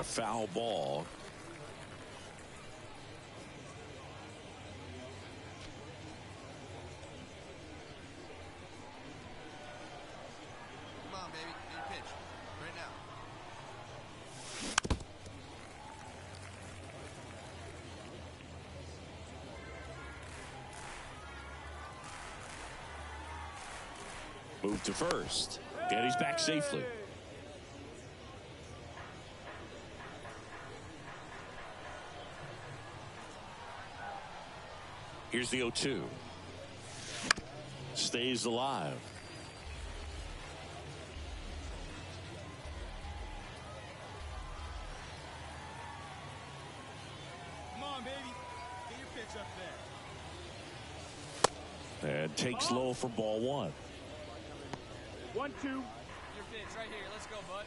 a foul ball. Come on, baby. Get your pitch. Right now. Move to first. And he's back safely. Here's the 0-2. Stays alive. Come on, baby. Get your pitch up there. And takes low for ball 1. 1-2. Your pitch right here. Let's go, bud.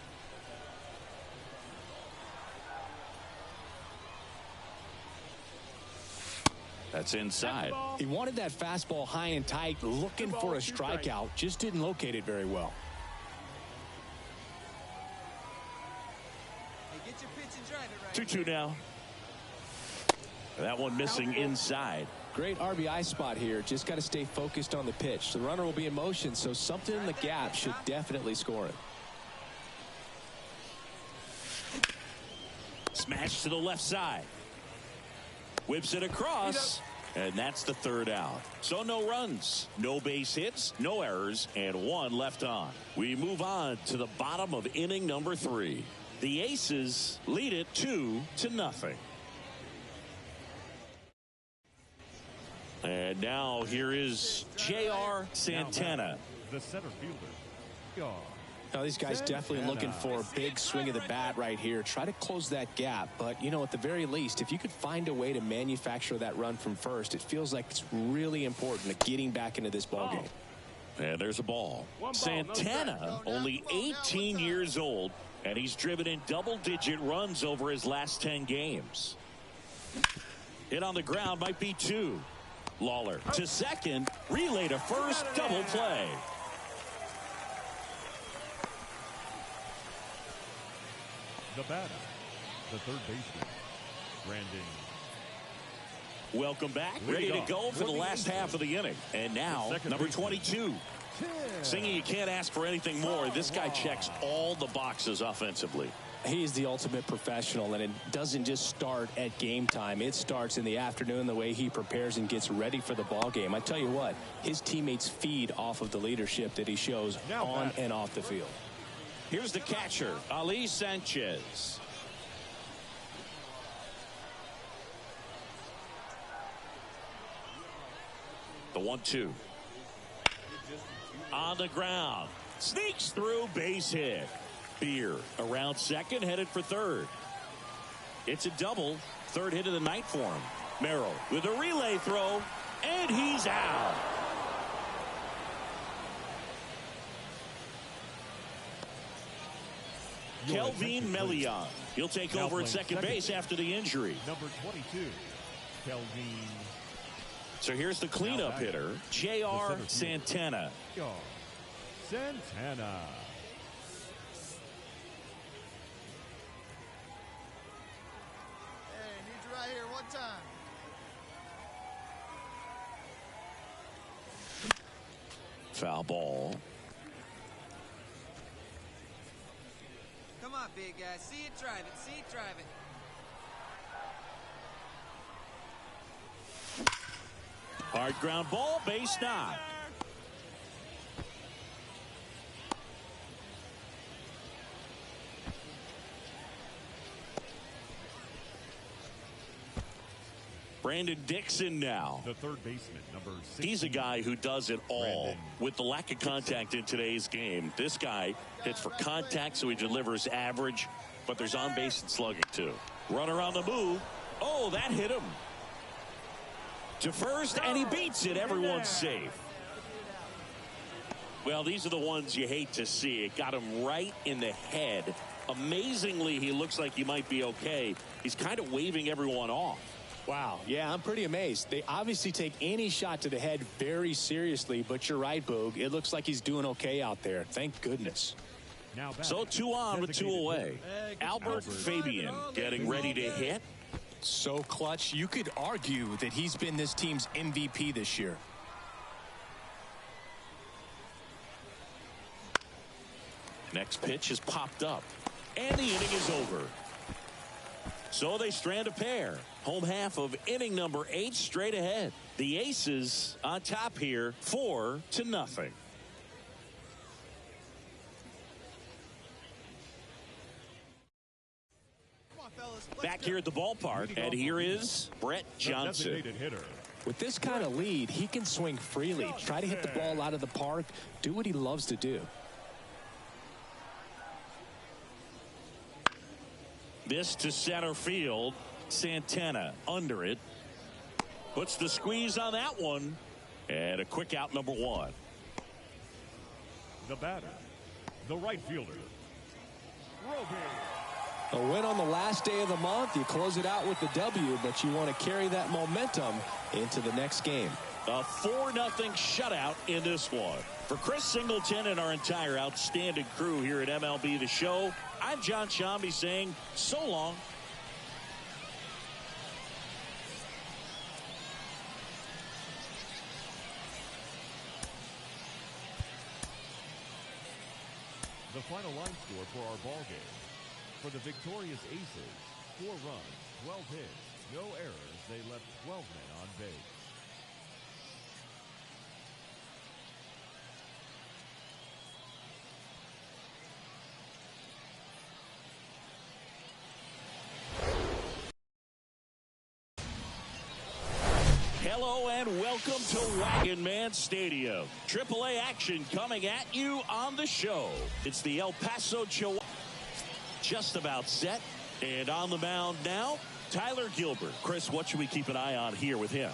That's inside. He wanted that fastball high and tight, looking for a strikeout. Just didn't locate it very well. Hey, get your pitch and drive it right. 2-2 now. That one missing inside. Great RBI spot here. Just got to stay focused on the pitch. The runner will be in motion, so something in the gap should definitely score it. Smash to the left side. Whips it across. And that's the third out. So no runs, no base hits, no errors, and 1 left on. We move on to the bottom of inning number 3. The Aces lead it 2-0. And now here is J.R. Santana. The center fielder. Go. Now these guys definitely looking for a big swing of the bat right here. Try to close that gap. But, you know, at the very least, if you could find a way to manufacture that run from first, it feels like it's really important to getting back into this ball game. And there's a ball. Santana, only 18 years old, and he's driven in double-digit runs over his last 10 games. Hit on the ground might be 2. Lawler to second, relay to first, double play. The batter, the third baseman, Brandon. Welcome back. Ready to go for the last half of the inning. And now, number 22. Singing, you can't ask for anything more. This guy checks all the boxes offensively. He's the ultimate professional, and it doesn't just start at game time. It starts in the afternoon, the way he prepares and gets ready for the ball game. I tell you what, his teammates feed off of the leadership that he shows on and off the field. Here's the catcher, Ali Sanchez. The 1-2. On the ground. Sneaks through, base hit. Beer around second, headed for third. It's a double. Third hit of the night for him. Merrill with a relay throw, and he's out. Kelvin Melian. He'll take over at second base after the injury. Number 22, Kelvin. So here's the cleanup hitter, J.R. Santana. Santana. Hey, need you right here one time. Foul ball. Come on, big guy. See it, drive it. See it, drive it. Hard ground ball, base knock. Brandon Dixon now. The third baseman, number 16. He's a guy who does it all. Brandon. With the lack of contact in today's game, this guy hits for contact, so he delivers average, but there's on base and slugging too. Runner on the move. Oh, that hit him. To first, and he beats it. Everyone's safe. Well, these are the ones you hate to see. It got him right in the head. Amazingly, he looks like he might be okay. He's kind of waving everyone off. Wow. Yeah, I'm pretty amazed. They obviously take any shot to the head very seriously, but you're right, Boog. It looks like he's doing okay out there. Thank goodness. Now batting, So 2 on with 2 designated away. hitter, Albert Fabian getting ready to hit. So clutch, you could argue that he's been this team's MVP this year. Next pitch is popped up. And the inning is over. So they strand a pair. Home half of inning number 8 straight ahead. The Aces on top here 4-0. Back here at the ballpark, and here is Brett the Johnson. designated hitter. With this kind of lead, he can swing freely, try to hit the ball out of the park, do what he loves to do. This to center field. Santana under it. Puts the squeeze on that one. And a quick out, number 1. The batter, the right fielder, Roby. A win on the last day of the month. You close it out with the W, but you want to carry that momentum into the next game. A 4-0 shutout in this one. For Chris Singleton and our entire outstanding crew here at MLB The Show, I'm John Shambi saying so long. The final line score for our ball game. For the victorious Aces, 4 runs, 12 hits, no errors. They left 12 men on base. Hello and welcome to Wagon Man Stadium. AAA action coming at you on the show. It's the El Paso Chihuahua. Just about set. And on the mound now, Tyler Gilbert. Chris, what should we keep an eye on here with him?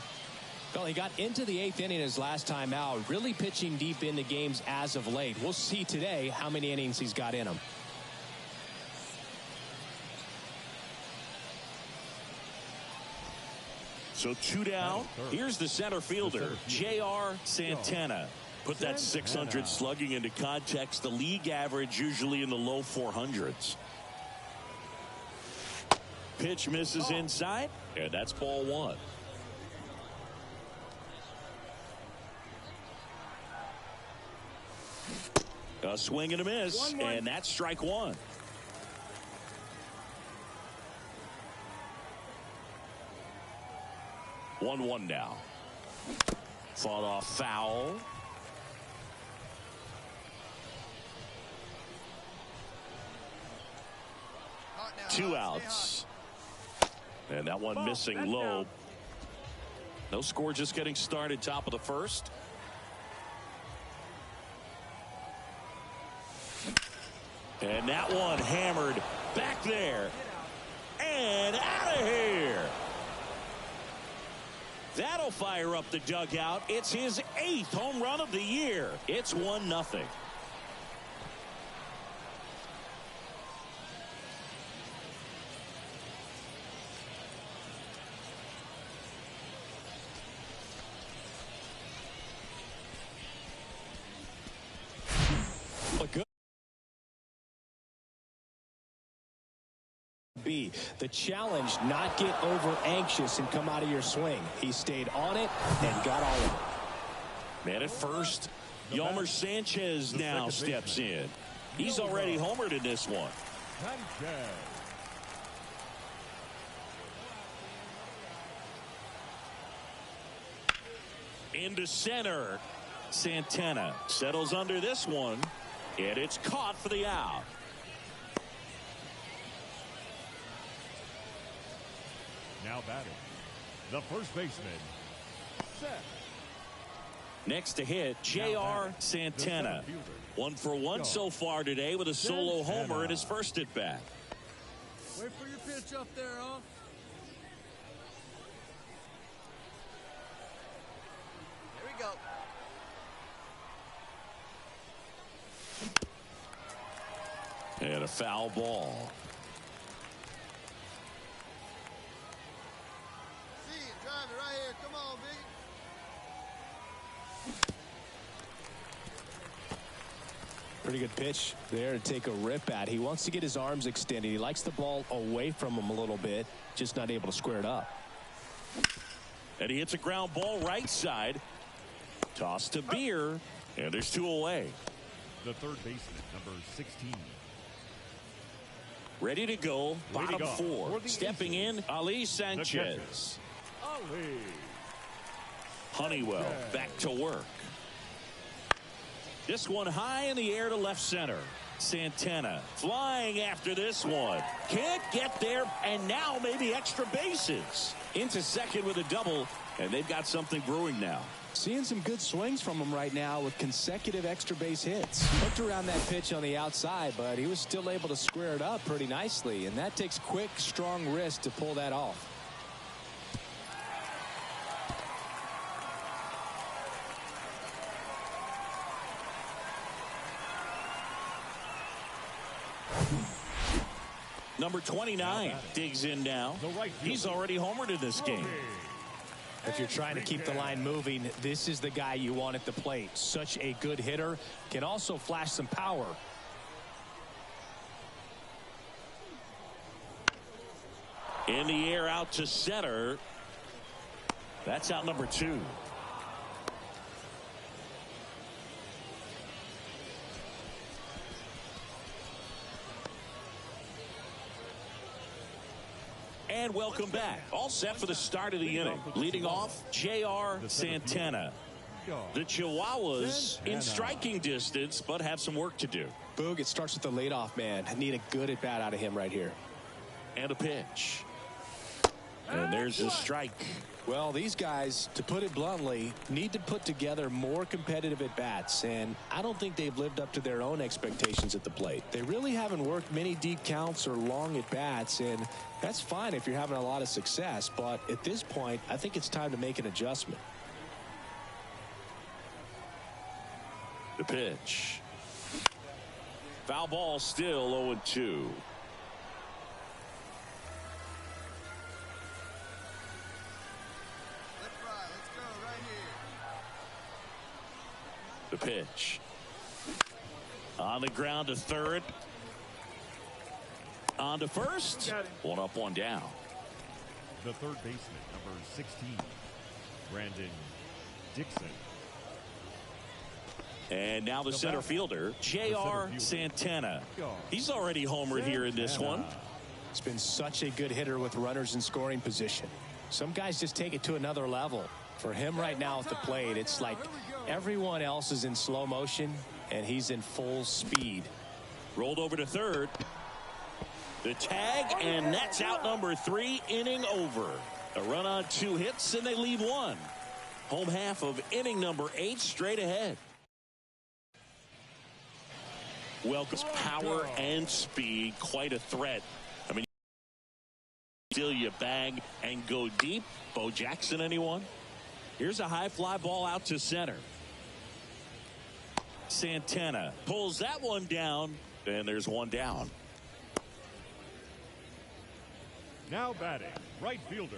Well, he got into the 8th inning his last time out, really pitching deep into games as of late. We'll see today how many innings he's got in him. So 2 down. Here's the center fielder, J.R. Santana. Put that 600 slugging into context. The league average usually in the low 400s. Pitch misses inside, and that's ball 1. A swing and a miss, and that's strike 1. One now. Fought off foul. Two outs. And that one missing low. No score, just getting started, top of the first. And that one hammered back there. And out of here. That'll fire up the dugout. It's his 8th home run of the year. It's 1-0. The challenge, not get over anxious and come out of your swing. He stayed on it and got all of it. Man at first, Yolmer Sanchez now steps in. He's already homered in this one. Into center. Santana settles under this one, and it's caught for the out. Now batting, the first baseman, set. Next to hit, J.R. Santana. 1 for 1 so far today with a solo homer in his first at bat. Wait for your pitch up there, huh? Here we go. And a foul ball. See it, drive it right here. Come on, Pretty good pitch there to take a rip at. He wants to get his arms extended. He likes the ball away from him a little bit, just not able to square it up. And he hits a ground ball right side. Toss to Beer, and there's 2 away. The third baseman, number 16. Ready to go, bottom 4. For Stepping in, Ali Sanchez. Ali. Honeywell back to work. This one high in the air to left center. Santana flying after this one. Can't get there, and now maybe extra bases. Into second with a double, and they've got something brewing now. Seeing some good swings from him right now with consecutive extra base hits. Looked around that pitch on the outside, but he was still able to square it up pretty nicely, and that takes quick, strong wrist to pull that off. Number 29 digs in now. He's already homered in this game. If you're trying to keep the line moving, this is the guy you want at the plate. Such a good hitter. Can also flash some power. In the air out to center. That's out number 2. And welcome back. All set for the start of the inning. Leading off, J.R. Santana. The Chihuahuas in striking distance, but have some work to do. Boog, it starts with the leadoff man. I need a good at bat out of him right here. And a pitch. And there's a strike. Well, these guys, to put it bluntly, need to put together more competitive at-bats, and I don't think they've lived up to their own expectations at the plate. They really haven't worked many deep counts or long at-bats, and that's fine if you're having a lot of success, but at this point, I think it's time to make an adjustment. The pitch. Foul ball, still 0-2. The pitch. On the ground to third. On to first. 1 up, 1 down. The third baseman, number 16, Brandon Dixon. And now the center fielder, J.R. Santana. He's already homered here in this one. He's been such a good hitter with runners in scoring position. Some guys just take it to another level. For him right now at the plate, it's like everyone else is in slow motion, and he's in full speed. Rolled over to third. The tag, and that's out number 3, inning over. A run on 2 hits, and they leave 1. Home half of inning number 8 straight ahead. Welcomes power and speed, quite a threat. I mean, still you bag and go deep. Bo Jackson, anyone? Here's a high fly ball out to center. Santana pulls that one down, and there's 1 down. Now batting, right fielder.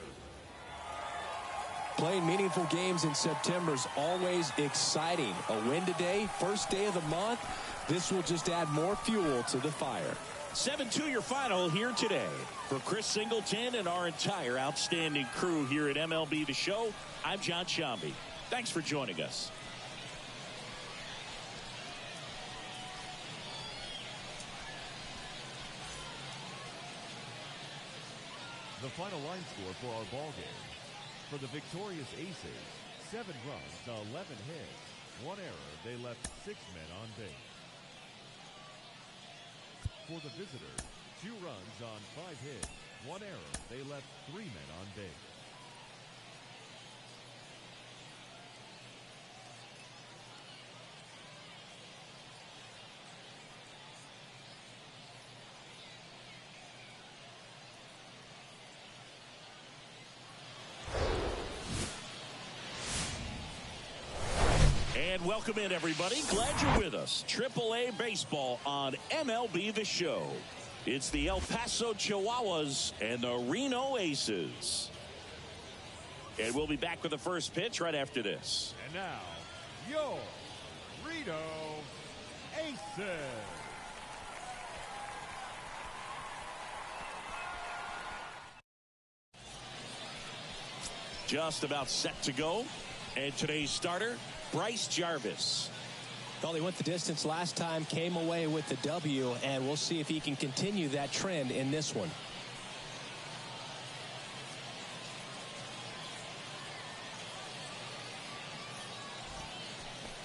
Playing meaningful games in September is always exciting. A win today, first day of the month. This will just add more fuel to the fire. 7-2 your final here today. For Chris Singleton and our entire outstanding crew here at MLB The Show, I'm John Shambi. Thanks for joining us. The final line score for our ball game. For the victorious Aces, 7 runs, 11 hits, 1 error. They left 6 men on base. For the visitors, 2 runs on 5 hits, 1 error. They left 3 men on base. And welcome in, everybody. Glad you're with us. AAA Baseball on MLB The Show. It's the El Paso Chihuahuas and the Reno Aces. And we'll be back with the first pitch right after this. And now, your Reno Aces. Just about set to go. And today's starter, Bryce Jarvis. Well, he went the distance last time, came away with the W, and we'll see if he can continue that trend in this one.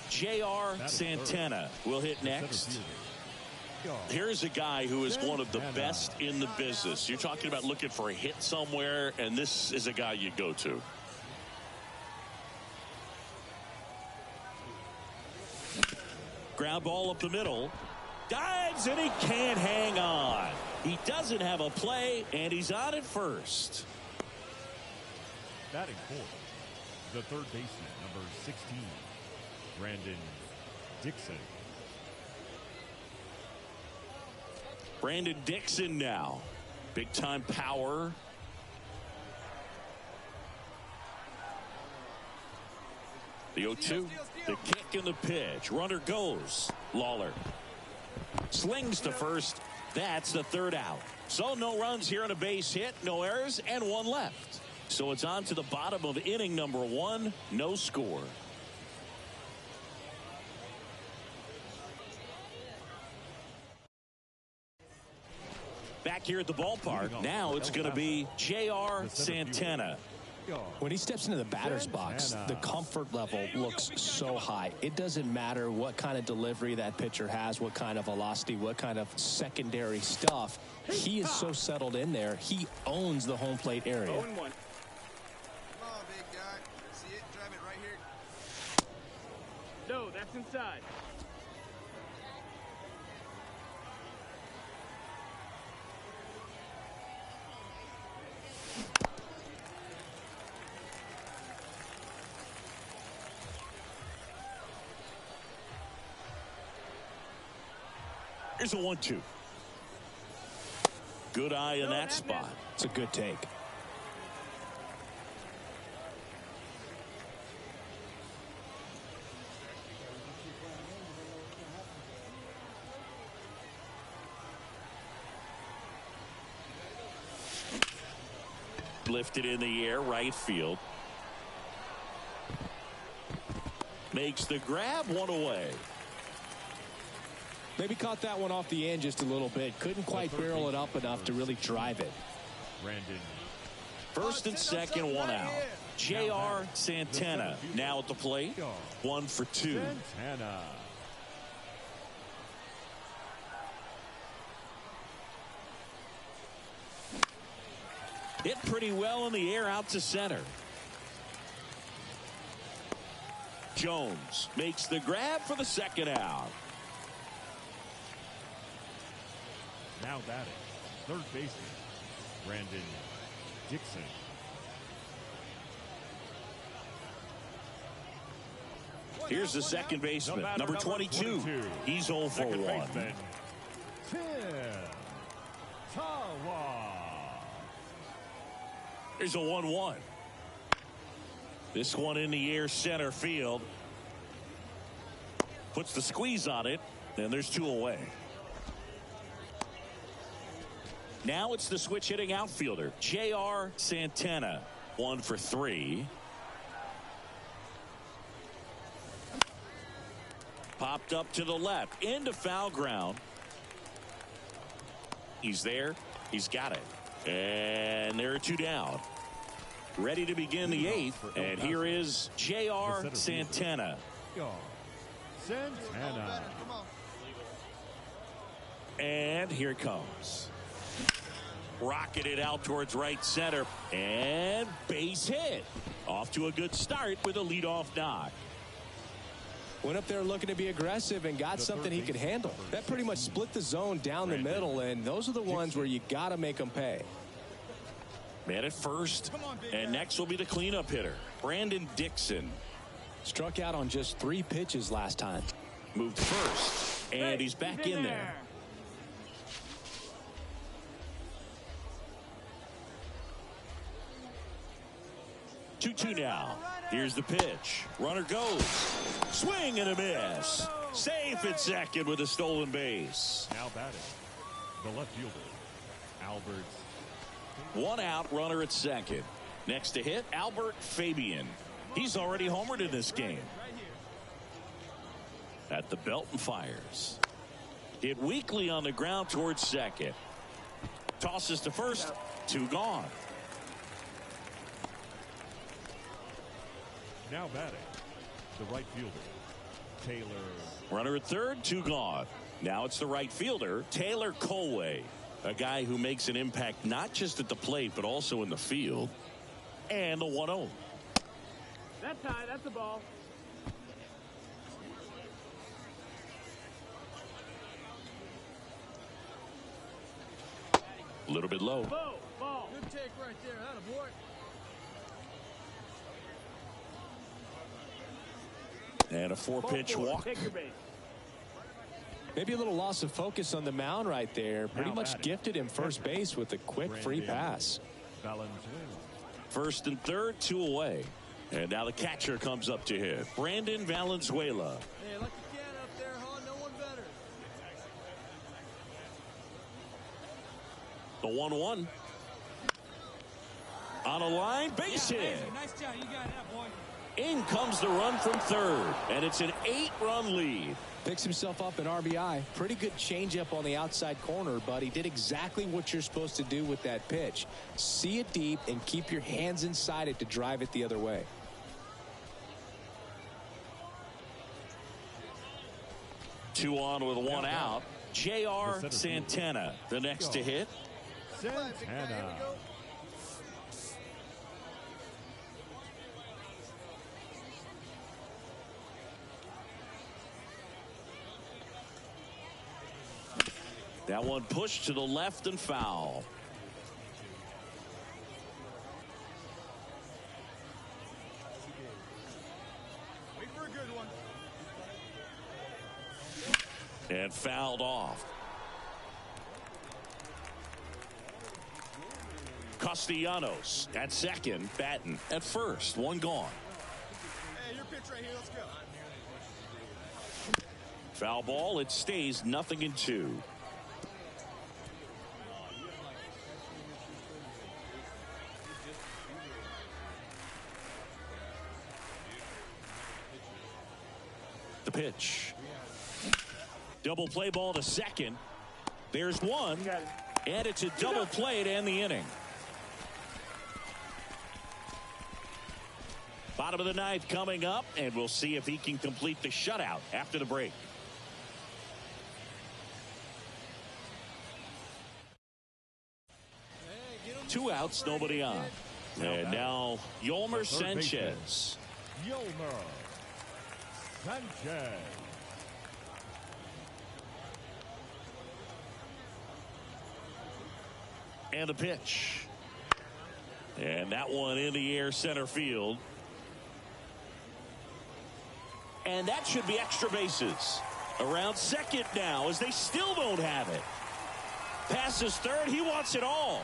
J.R. Santana will hit next. Here's a guy who is one of the best in the business. You're talking about looking for a hit somewhere, and this is a guy you go to. Ground ball up the middle. Dives, and he can't hang on. He doesn't have a play, and he's on at first. Batting fourth, the third baseman, number 16, Brandon Dixon. Brandon Dixon now. Big time power. The 0-2, the kick and the pitch. Runner goes. Lawler slings to first. That's the third out. So no runs here on a base hit, no errors, and one left. So it's on to the bottom of inning number 1. No score. Back here at the ballpark, now it's going to be J.R. Santana. When he steps into the batter's box, the comfort level looks so high. It doesn't matter what kind of delivery that pitcher has, what kind of velocity, what kind of secondary stuff. He is so settled in there. He owns the home plate area. 0-1. Come on, big guy. See it? Drive it right here. No, that's inside. Here's a 1-2. Good eye in that spot. It's a good take. Lifted in the air, right field. Makes the grab, one away. Maybe caught that one off the end just a little bit. Couldn't quite barrel it up enough to really drive it. Brandon. First and second, one out. J.R. Santana now at the plate. 1 for 2. Santana. Hit pretty well in the air out to center. Jones makes the grab for the second out. Now batting, third baseman, Brandon Dixon. Here's the second baseman, number 22. He's 0 for 1. Tim Tawa. Here's a 1-1. This one in the air, center field. Puts the squeeze on it, and there's 2 away. Now it's the switch hitting outfielder, J.R. Santana. 1 for 3. Popped up to the left, into foul ground. He's there. He's got it. And there are 2 down. Ready to begin the 8th. And here is J.R. Santana. Santana. And here it comes. Rocketed out towards right center. And base hit. Off to a good start with a leadoff knock. Went up there looking to be aggressive and got something he could handle. That pretty much split the zone down the middle, and those are the ones where you got to make them pay. Man at first, and next will be the cleanup hitter, Brandon Dixon. Struck out on just 3 pitches last time. Moved first, and he's back in there. 2-2 now. Here's the pitch. Runner goes. Swing and a miss. Safe at second with a stolen base. Now batting, the left fielder, Alberts. One out, runner at second. Next to hit, Albert Fabian. He's already homered in this game. At the belt and fires. Hit weakly on the ground towards second. Tosses to first. 2 gone. Now batting, the right fielder, Taylor. Runner at third, 2 gone. Now it's the right fielder, Taylor Colway. A guy who makes an impact not just at the plate, but also in the field. And the 1-0. That's high. That's the ball. A little bit low. Low. Ball. Good take right there. Attaboy. And a 4-pitch walk. Take your base. Maybe a little loss of focus on the mound right there. Pretty Now much batting. gifted him first base with a quick free pass. Valenzuela. First and third, 2 away. And now the catcher comes up to hit. Brandon Valenzuela. Hey, like you can up there, huh? No one better. The 1-1. On a line, base hit. Nice job. You got that, boy. In comes the run from third. And it's an 8-run lead. Picks himself up an RBI. Pretty good changeup on the outside corner, but he did exactly what you're supposed to do with that pitch. See it deep and keep your hands inside it to drive it the other way. Two on with 1 out. J.R. Santana, the next to hit. Santana. That one pushed to the left and foul. Wait for a good one. And fouled off. Castellanos at second, Batten at first, 1 gone. Hey, your pitch right here. Let's go. Foul ball, it stays 0-2. The pitch. Double play ball to second. There's one. And it's a double play to end the inning. Bottom of the ninth coming up, and we'll see if he can complete the shutout after the break. Two outs, nobody on. And now Yolmer Sanchez. Yolmer Sanchez. And the pitch. And that one in the air center field. And that should be extra bases. Around second now as they still don't have it. Passes third. He wants it all.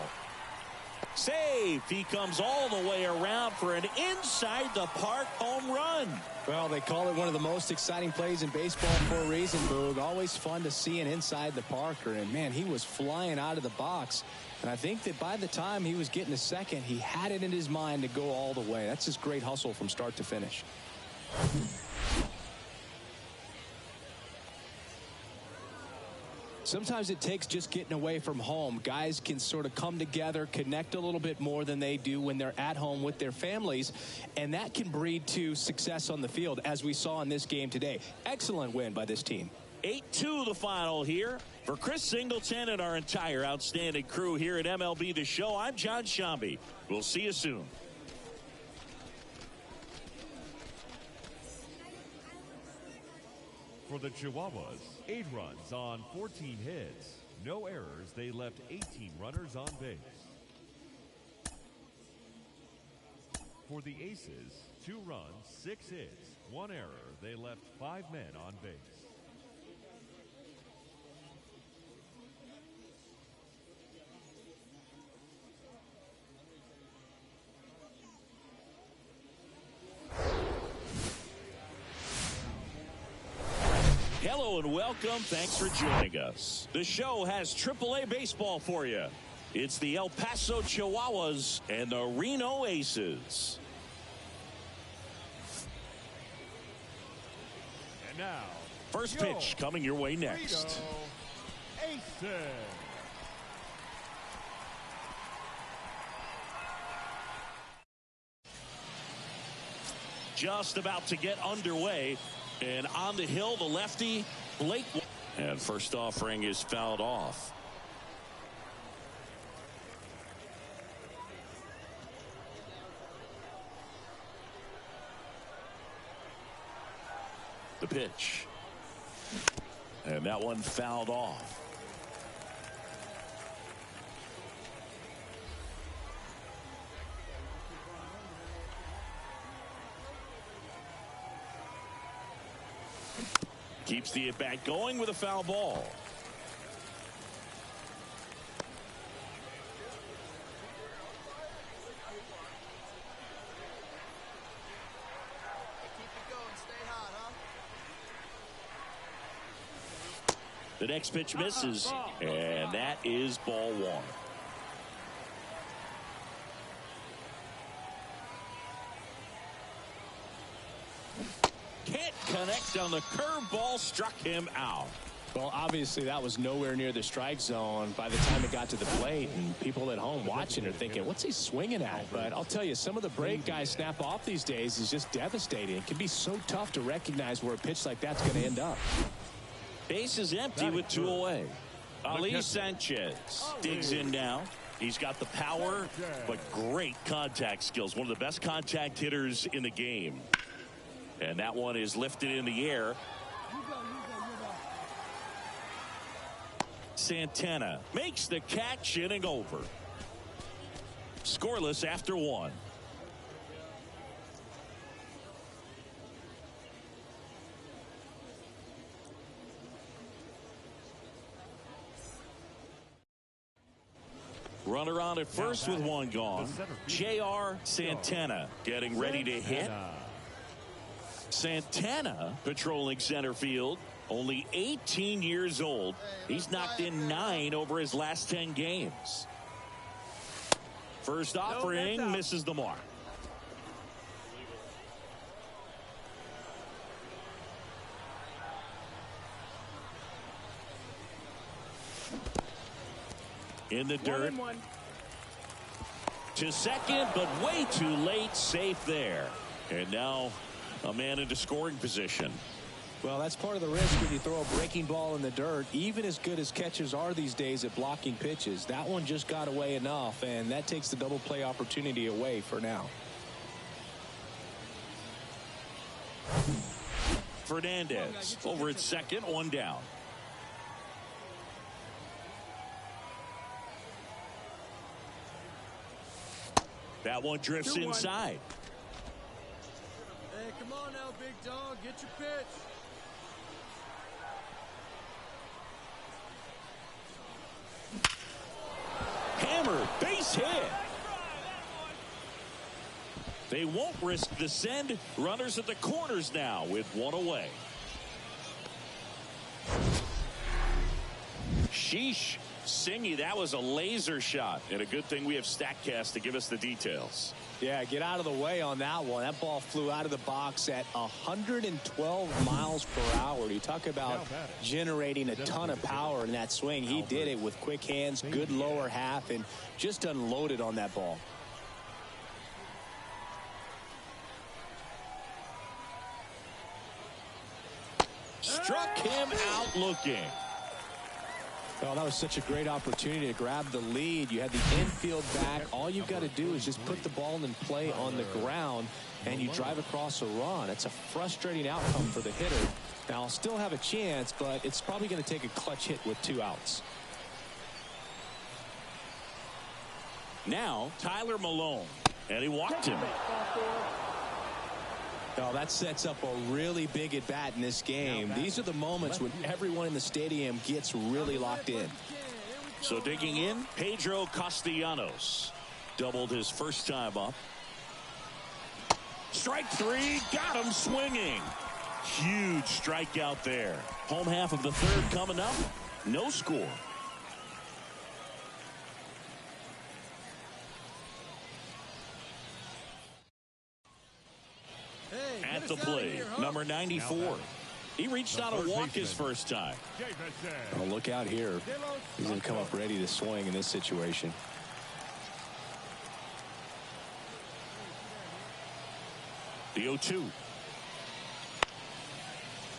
Safe. He comes all the way around for an inside the park home run. Well, they call it one of the most exciting plays in baseball for a reason, Boog. Always fun to see an inside the parker. And, man, he was flying out of the box. And I think that by the time he was getting a second, he had it in his mind to go all the way. That's just great hustle from start to finish. Sometimes it takes just getting away from home. Guys can sort of come together, connect a little bit more than they do when they're at home with their families, and that can breed to success on the field, as we saw in this game today. Excellent win by this team. 8-2 the final here. For Chris Singleton and our entire outstanding crew here at MLB The Show, I'm John Shambi. We'll see you soon. For the Chihuahuas, 8 runs on 14 hits. No errors. They left 18 runners on base. For the Aces, 2 runs, 6 hits, 1 error. They left 5 men on base. and welcome. Thanks for joining us. The show has AAA baseball for you. It's the El Paso Chihuahuas and the Reno Aces. And now, first pitch coming your way next. Reno Aces. Just about to get underway. And on the hill, the lefty, Blake. And first offering is fouled off. The pitch. And that one fouled off. Keeps the at-bat going with a foul ball. The next pitch misses, and that is ball one. Can't connect on the curveball, struck him out. Well, obviously that was nowhere near the strike zone by the time it got to the plate, and people at home watching are thinking, what's he swinging at? But I'll tell you, some of the break guys snap off these days is just devastating. It can be so tough to recognize where a pitch like that's going to end up. Base is empty with two away. Ali Sanchez digs in now. He's got the power, but great contact skills. One of the best contact hitters in the game. And that one is lifted in the air. Santana makes the catch, inning over. Scoreless after one. Runner on at first with one gone. J.R. Santana getting ready to hit. Santana patrolling center field. Only 18 years old. He's knocked in 9 over his last 10 games. First offering misses the mark. In the dirt. To second, but way too late. Safe there. And now a man into scoring position. Well, that's part of the risk when you throw a breaking ball in the dirt. Even as good as catchers are these days at blocking pitches, that one just got away enough, and that takes the double play opportunity away for now. Fernandez over at second, one down. That one drifts inside. Hey, come on now, big dog. Get your pitch. Hammer, base hit. They won't risk the send. Runners at the corners now with one away. Sheesh. Singy, that was a laser shot, and a good thing we have StatCast to give us the details. Yeah, get out of the way on that one. That ball flew out of the box at 112 miles per hour. You talk about generating a ton of power in that swing. He did it with quick hands, good lower half, and just unloaded on that ball. Struck him out looking. Well, that was such a great opportunity to grab the lead. You had the infield back. All you've got to do is just put the ball in play on the ground, and you drive across a run. It's a frustrating outcome for the hitter. Now, I'll still have a chance, but it's probably going to take a clutch hit with 2 outs. Now, Tyler Malone, and he walked him. Oh, that sets up a really big at bat in this game. These are the moments when everyone in the stadium gets really locked in. So digging in, Pedro Castellanos doubled his first time up. Strike 3, got him swinging. Huge strikeout there. Home half of the third coming up. No score. At the plate, number 94. He reached out and walked his first time. Oh, look out here. He's going to come up ready to swing in this situation. The 0-2.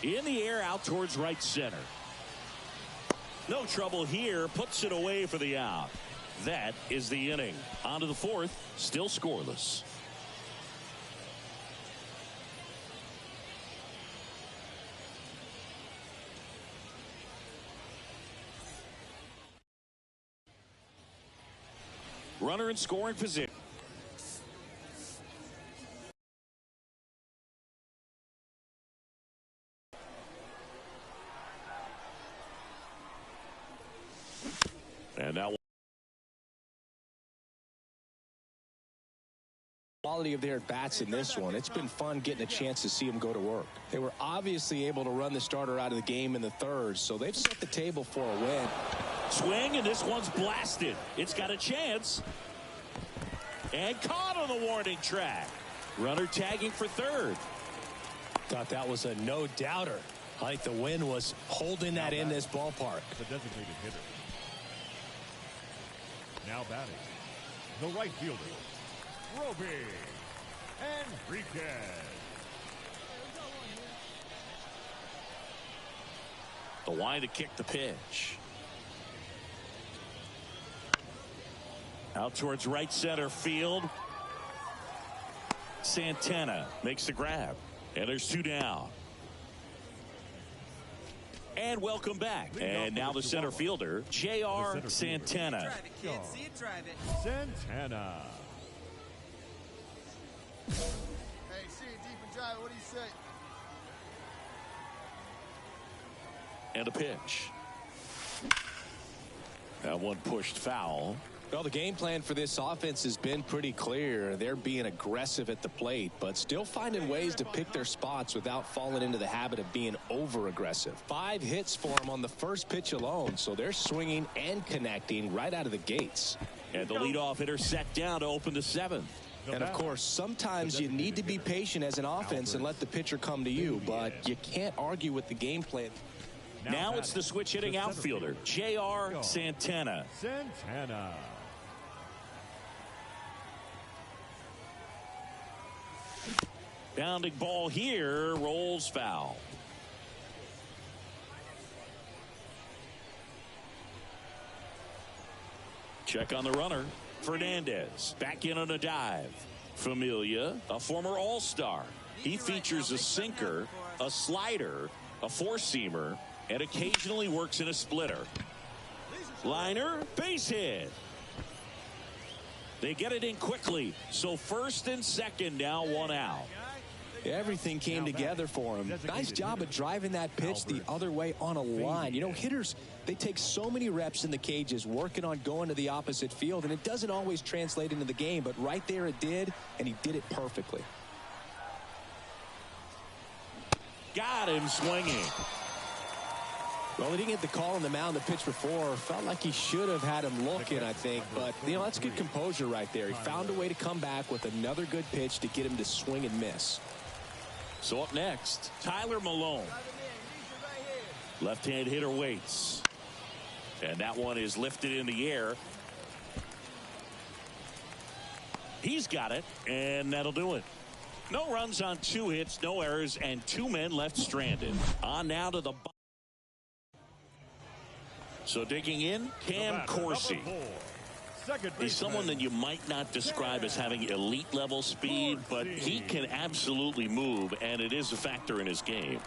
In the air out towards right center. No trouble here. Puts it away for the out. That is the inning. On to the fourth. Still scoreless. Runner in scoring position. And now quality of their bats in this one. It's been fun getting a chance to see them go to work. They were obviously able to run the starter out of the game in the third, so they've set the table for a win. Swing, and this one's blasted. It's got a chance. And caught on the warning track. Runner tagging for third. Thought that was a no-doubter. I think the wind was holding that in this ballpark. The designated hitter. Now batting, the right fielder, Roby Enriquez. The wind to kick the pitch. Out towards right center field. Santana makes the grab. And there's two down. And welcome back. And now the center fielder, J.R. Santana. Drive it, kid. See it, drive it. Santana. Hey, see it deep and drive. What do you say? And a pitch. That one pushed foul. Well, the game plan for this offense has been pretty clear. They're being aggressive at the plate, but still finding ways to pick their spots without falling into the habit of being over-aggressive. 5 hits for them on the first pitch alone, so they're swinging and connecting right out of the gates. And the leadoff hitter set down to open the 7th. And, of course, sometimes you need to be patient as an offense and let the pitcher come to you, but you can't argue with the game plan. Now it's the switch-hitting outfielder, J.R. Santana. Santana. Bounding ball here, rolls foul. Check on the runner. Fernandez back in on a dive. Familia, a former All-Star. He features a sinker, a slider, a four-seamer, and occasionally works in a splitter. Liner, base hit. They get it in quickly. So first and second, now one out. Everything came together for him. Nice job of driving that pitch the other way on a line. You know, hitters, they take so many reps in the cages working on going to the opposite field, and it doesn't always translate into the game, but right there it did, and he did it perfectly. Got him swinging. Well, he didn't get the call on the mound the pitch before. Felt like he should have had him looking, I think. But, you know, that's good composure right there. He found a way to come back with another good pitch to get him to swing and miss. So up next, Tyler Malone. Left-hand hitter waits. And that one is lifted in the air. He's got it, and that'll do it. No runs on 2 hits, no errors, and 2 men left stranded. On now to the bottom. So digging in, Cam Corsi. He's someone that you might not describe as having elite level speed, but he can absolutely move, and it is a factor in his game.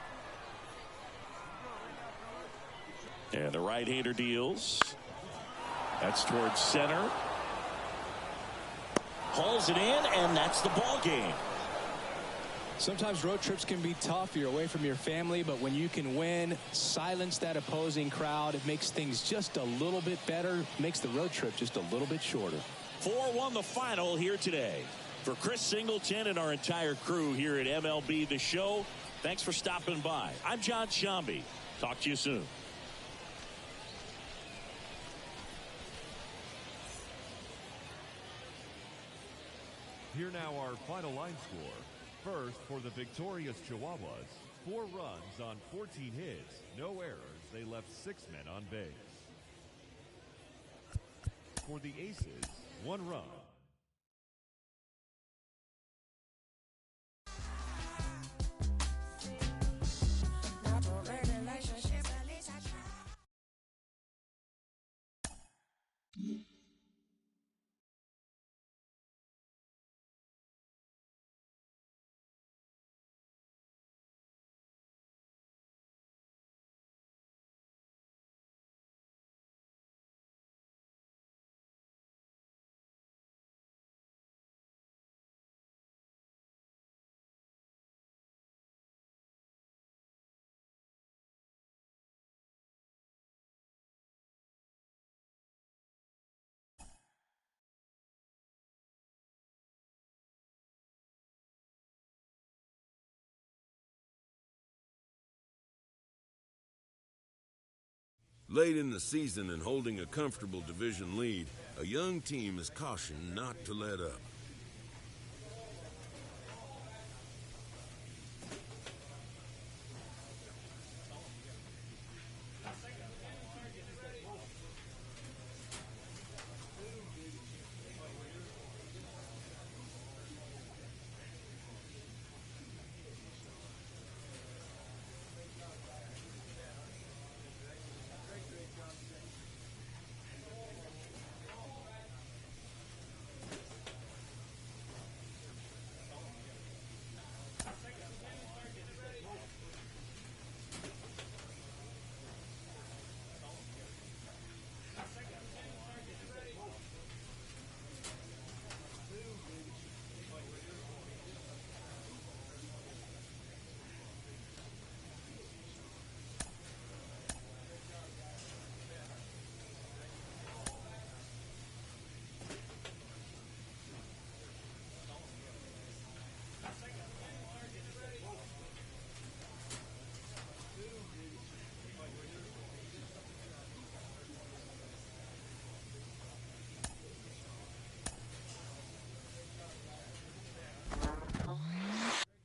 And the right-hander deals. That's towards center. Hauls it in, and that's the ball game. Sometimes road trips can be tough. You're away from your family, but when you can win, silence that opposing crowd, it makes things just a little bit better, makes the road trip just a little bit shorter. 4-1 the final here today. For Chris Singleton and our entire crew here at MLB The Show, Thanks for stopping by. I'm John Shambi. Talk to you soon. Here now our final line score. First, for the victorious Chihuahuas, 4 runs on 14 hits, no errors. They left 6 men on base. For the Aces, 1 run. Late in the season and holding a comfortable division lead, a young team is cautioned not to let up.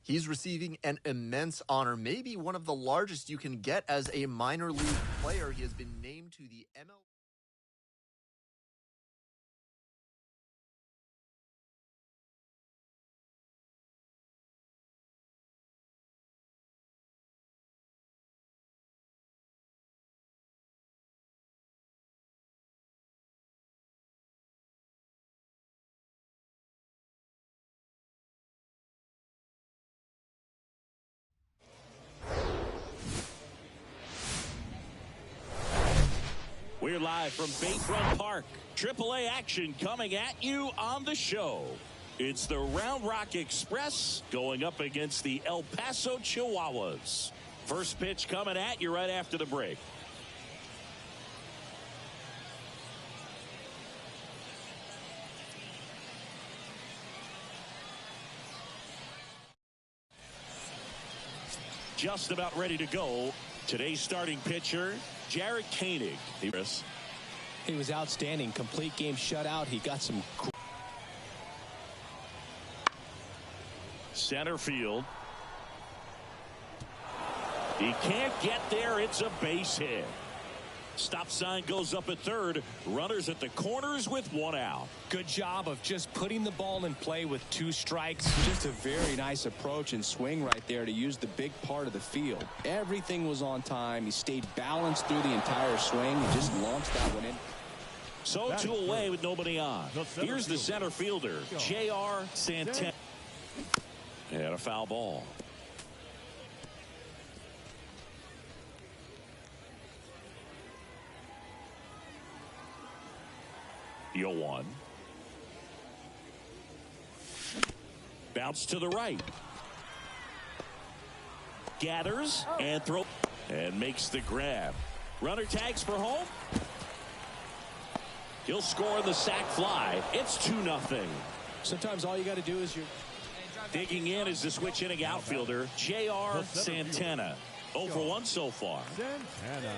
He's receiving an immense honor, maybe one of the largest you can get as a minor league player. He has been named to the MLB. We're live from Bayfront Park. AAA action coming at you on the show. It's the Round Rock Express going up against the El Paso Chihuahuas. First pitch coming at you right after the break. Just about ready to go. Today's starting pitcher, Jarred Koenig. He was outstanding. Complete game shutout. He got some. Center field. He can't get there. It's a base hit. Stop sign goes up at third. Runners at the corners with 1 out. Good job of just putting the ball in play with 2 strikes. Just a very nice approach and swing right there to use the big part of the field. Everything was on time. He stayed balanced through the entire swing. He just launched that one in. So 2 away with nobody on. Here's the center fielder, J.R. Santana. And a foul ball. Yoan. Bounce to the right. Gathers and throw and makes the grab. Runner tags for home. He'll score the sac fly. It's 2-0. Sometimes all you got to do is Digging in is the switch hitting outfielder, J.R. Santana. 0 for 1 so far. Santana.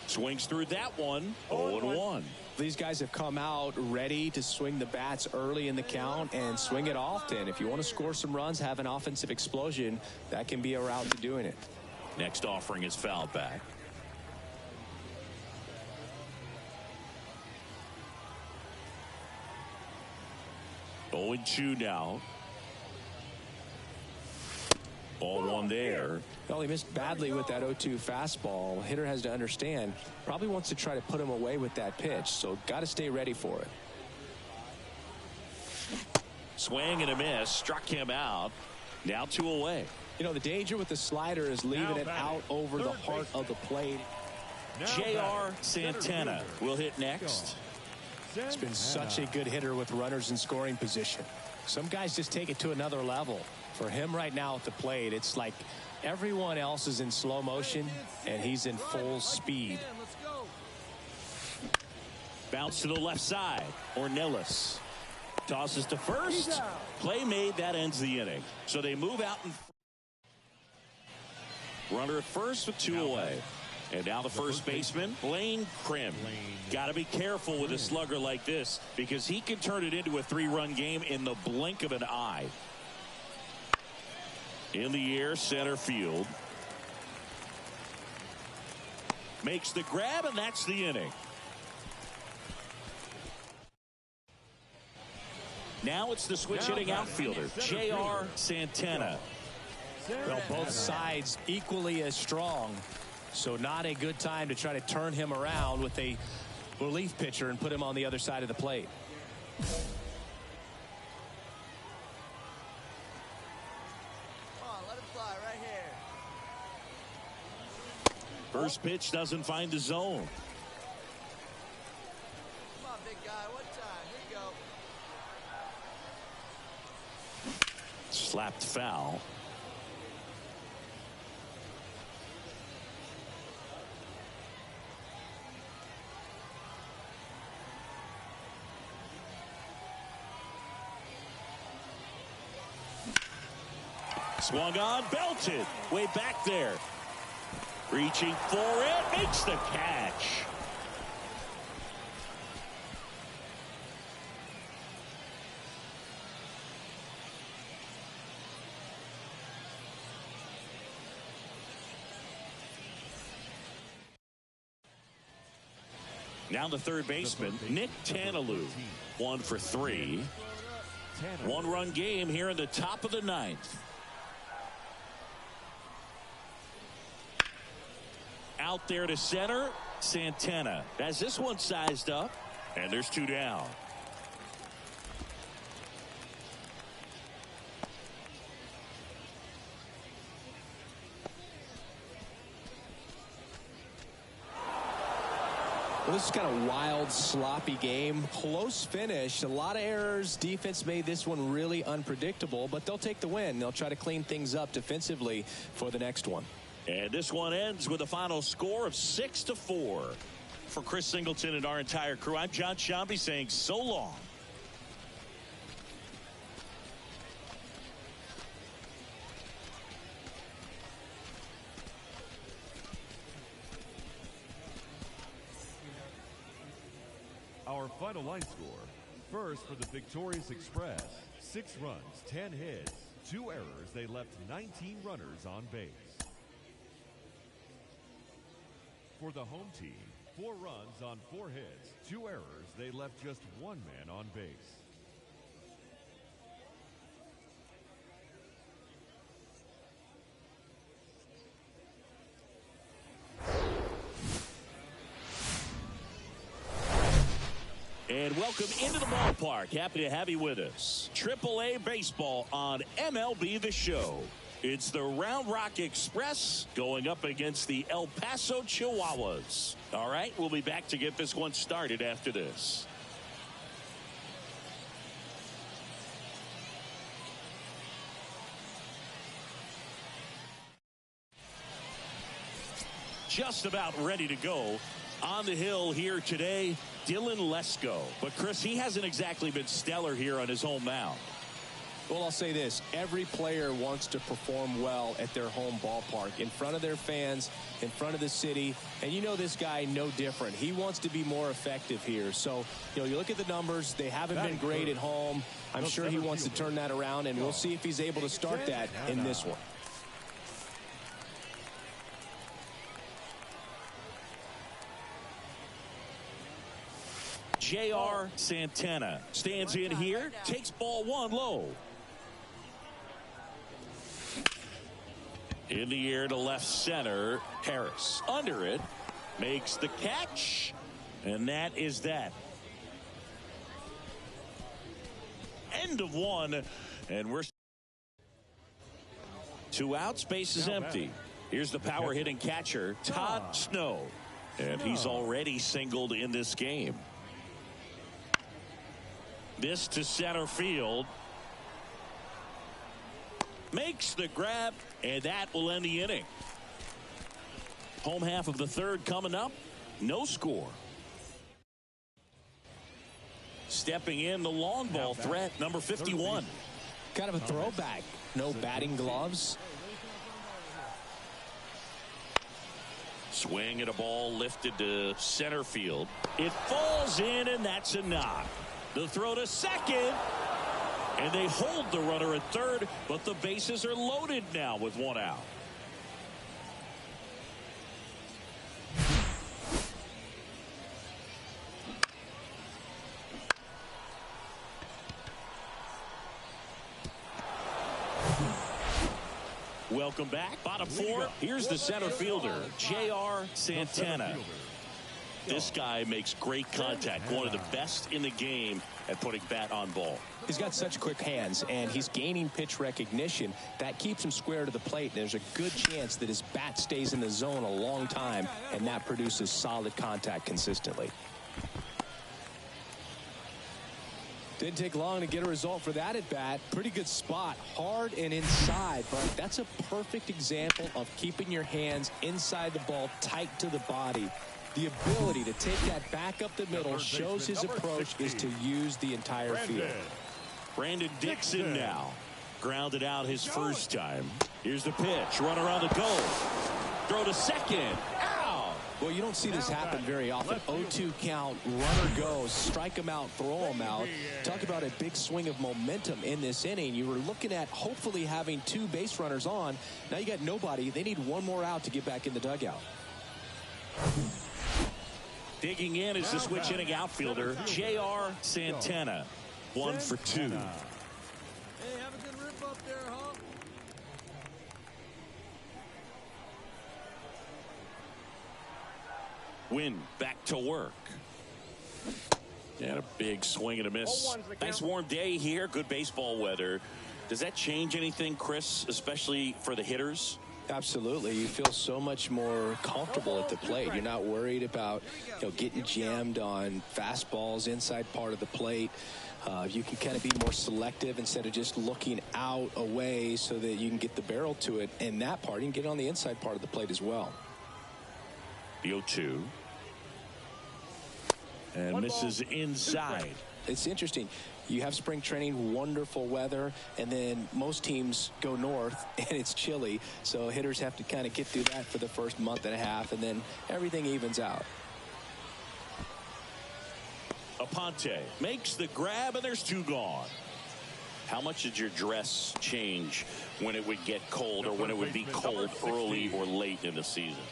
Swings through that one. 0-1. These guys have come out ready to swing the bats early in the count and swing it often. If you want to score some runs, have an offensive explosion, that can be a route to doing it. Next offering is fouled back. Oh, 0-2 now. Ball one there. Well, he missed badly with that 0-2 fastball. Hitter has to understand, probably wants to try to put him away with that pitch, so got to stay ready for it. Swing and a miss, struck him out. Now 2 away. You know, the danger with the slider is leaving it out over the heart of the plate. J.R. Santana will hit next. It's been such a good hitter with runners in scoring position. Some guys just take it to another level. For him right now at the plate, it's like everyone else is in slow motion and he's in full speed. Bounce to the left side. Ornelas tosses to first. Play made. That ends the inning. So they move out. Runner at first with 2 away. And now the first baseman, Blaine Krim. Got to be careful with a slugger like this because he can turn it into a 3-run game in the blink of an eye. In the air, center field. Makes the grab, and that's the inning. Now it's the switch hitting outfielder, J.R. Santana. Well, both sides equally as strong. So not a good time to try to turn him around with a relief pitcher and put him on the other side of the plate. First pitch doesn't find the zone. Come on, big guy. One time. Here you go. Slapped foul. Swung on, belted. Way back there. Reaching for it, makes the catch. Now the third baseman, Nick Tanalou. 1 for 3. 1-run game here in the top of the 9th. Out there to center, Santana has this one sized up, and there's 2 down. Well, this is kind of a wild, sloppy game. Close finish. A lot of errors. Defense made this one really unpredictable, but they'll take the win. They'll try to clean things up defensively for the next one. And this one ends with a final score of 6-4. For Chris Singleton and our entire crew, I'm John Shambi saying so long. Our final line score. First for the Victorious Express. 6 runs, 10 hits, 2 errors. They left 19 runners on base. For the home team, 4 runs on 4 hits, 2 errors. They left just 1 man on base. And welcome into the ballpark. Happy to have you with us. AAA Baseball on MLB The Show. It's the Round Rock Express going up against the El Paso Chihuahuas. All right, we'll be back to get this one started after this. Just about ready to go. On the hill here today, Dylan Lesko. But, Chris, he hasn't exactly been stellar here on his home mound. Well, I'll say this. Every player wants to perform well at their home ballpark, in front of their fans, in front of the city. And you know this guy no different. He wants to be more effective here. So, you look at the numbers. They haven't been great at home. I'm sure he wants to turn that around, and we'll see if he's able to start that in this one. J.R. Santana stands in here, takes ball 1 low. In the air to left center, Harris under it, makes the catch, and that is that. End of 1, and we're 2 outs, base is empty. Here's the power hitting catcher, Todd Snow, and he's already singled in this game. This to center field. Makes the grab, and that will end the inning. Home half of the third coming up. No score. Stepping in the long ball threat, number 51. Kind of a throwback. No batting gloves. Swing at a ball lifted to center field. It falls in, and that's a knock. The throw to second. And they hold the runner at third, but the bases are loaded now with 1 out. Welcome back. Bottom 4. Here's the center fielder, J.R. Santana. This guy makes great contact, one of the best in the game at putting bat on ball. He's got such quick hands, and he's gaining pitch recognition. That keeps him square to the plate, and there's a good chance that his bat stays in the zone a long time, and that produces solid contact consistently. Didn't take long to get a result for that at bat. Pretty good spot, hard and inside, but that's a perfect example of keeping your hands inside the ball, tight to the body. The ability to take that back up the middle shows his approach is to use the entire field. Brandon Dixon now grounded out his first time. Here's the pitch. Runner on the goal. Throw to second. Ow! Well, you don't see this happen very often. 0-2 count, runner goes, strike him out, throw him out. Talk about a big swing of momentum in this inning. You were looking at hopefully having 2 base runners on. Now you got nobody. They need 1 more out to get back in the dugout. Digging in is the switch hitting outfielder, J.R. Santana. 1 for 2. Hey, have a good rip up there, huh? Win back to work. And a big swing and a miss. Nice warm day here. Good baseball weather. Does that change anything, Chris, especially for the hitters? Absolutely. You feel so much more comfortable at the plate. You're not worried about getting jammed on fastballs inside part of the plate. You can kind of be more selective instead of just looking out away so that you can get the barrel to it. And that part, you can get on the inside part of the plate as well. The 0-2. And misses inside. It's interesting. You have spring training, wonderful weather, and then most teams go north and it's chilly. So hitters have to kind of get through that for the first month and a half, and then everything evens out. Aponte makes the grab, and there's 2 gone. How much did your dress change when it would get cold or when it would be cold early or late in the season?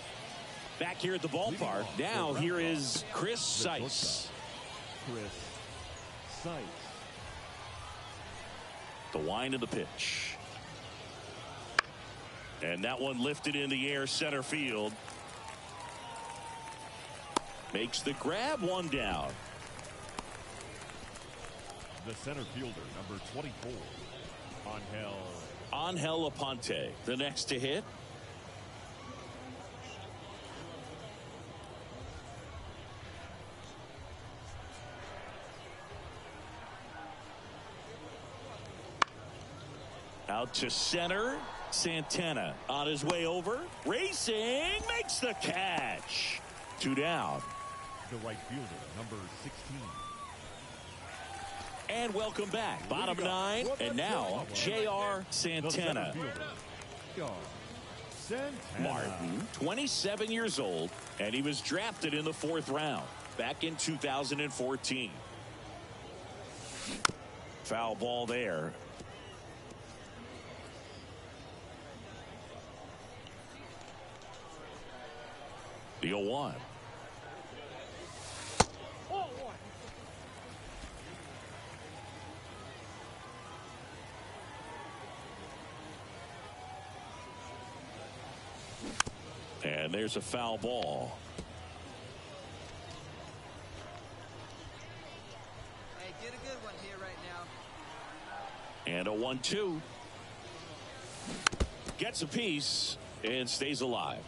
Back here at the ballpark, now here is Chris Seiss. The wind of the pitch. And that one lifted in the air center field. Makes the grab, 1 down. The center fielder, number 24, Angel Aponte, the next to hit. Out to center. Santana on his way over. Racing. Makes the catch. 2 down. the right fielder, number 16. And welcome back. Bottom 9, and now J.R. Santana. Martin, 27 years old, and he was drafted in the 4th round back in 2014. Foul ball there. The 0-1. And there's a foul ball. Hey, get a good one here right now. And a 1-2. Gets a piece and stays alive.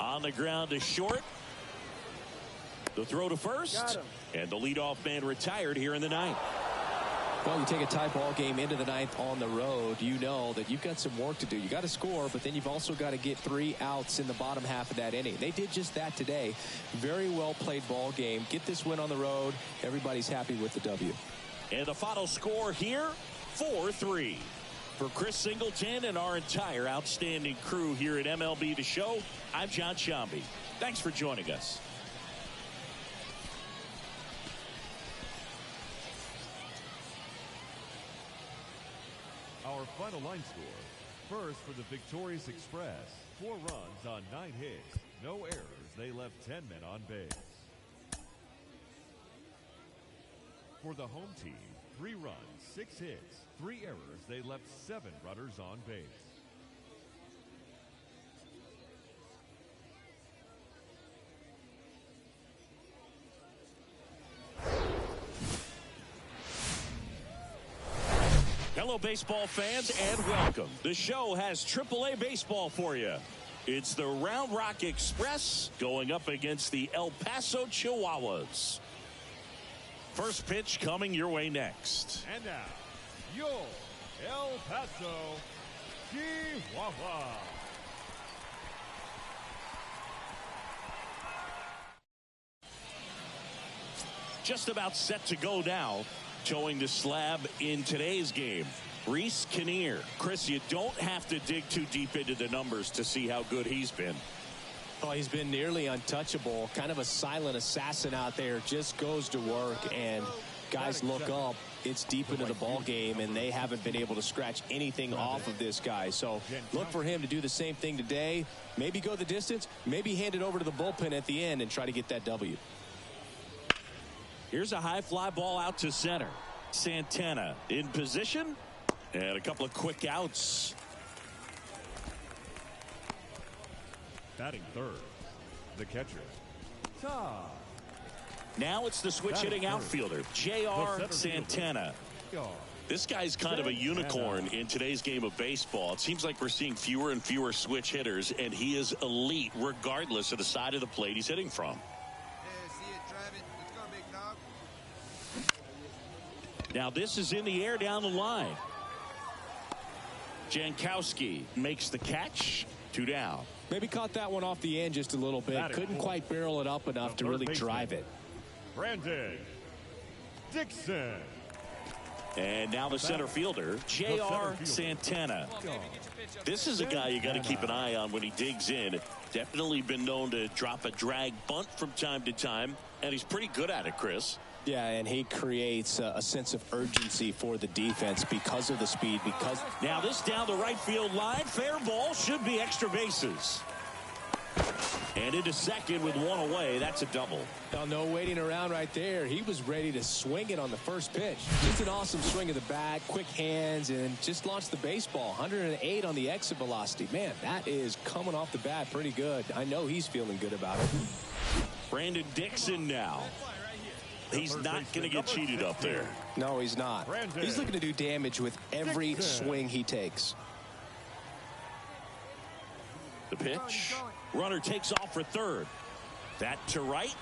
On the ground to short. The throw to first. And the leadoff man retired here in the 9th. Well, you take a tie ball game into the 9th on the road, you know that you've got some work to do. You got to score, but then you've also got to get 3 outs in the bottom half of that inning. They did just that today. Very well played ball game. Get this win on the road. Everybody's happy with the W. And the final score here, 4-3. For Chris Singleton and our entire outstanding crew here at MLB The Show, I'm John Sciambi. Thanks for joining us. Our final line score. First for the victorious Express. 4 runs on 9 hits. No errors. They left 10 men on base. For the home team, 3 runs, 6 hits, 3 errors. They left 7 runners on base. Hello, baseball fans, and welcome. The show has AAA baseball for you. It's the Round Rock Express going up against the El Paso Chihuahuas. First pitch coming your way next. And now, your El Paso Chihuahua. Just about set to go now. Showing the slab in today's game, Rhys Kinnear. Chris, you don't have to dig too deep into the numbers to see how good he's been. Oh, he's been nearly untouchable. Kind of a silent assassin out there. Just goes to work, and guys look up. It's deep into the ball game, and they haven't been able to scratch anything off of this guy. So look for him to do the same thing today. Maybe go the distance. Maybe hand it over to the bullpen at the end and try to get that W. Here's a high fly ball out to center. Santana in position, and a couple of quick outs. Batting third, the catcher, Todd. Now it's the switch hitting outfielder, J.R. Santana. This guy's kind of a unicorn in today's game of baseball. It seems like we're seeing fewer and fewer switch hitters, and he is elite regardless of the side of the plate he's hitting from. Now this is in the air down the line. Jankowski makes the catch. 2 down. Maybe caught that one off the end just a little bit. Couldn't quite barrel it up enough to really drive it. Brandon Dixon. And now the center fielder, J.R. Santana. This is a guy you got to keep an eye on when he digs in. Definitely been known to drop a drag bunt from time to time, and he's pretty good at it, Chris. Yeah, and he creates a sense of urgency for the defense because of the speed. Now this down the right field line. Fair ball. Should be extra bases. And into second with 1 away. That's a double. Now, no waiting around right there. He was ready to swing it on the first pitch. Just an awesome swing of the bat, quick hands, and just launched the baseball. 108 on the exit velocity. Man, that is coming off the bat pretty good. I know he's feeling good about it. Brandon Dixon now. He's not going to get cheated up there. No, he's not. He's looking to do damage with every swing he takes. The pitch. Runner takes off for third. That to right.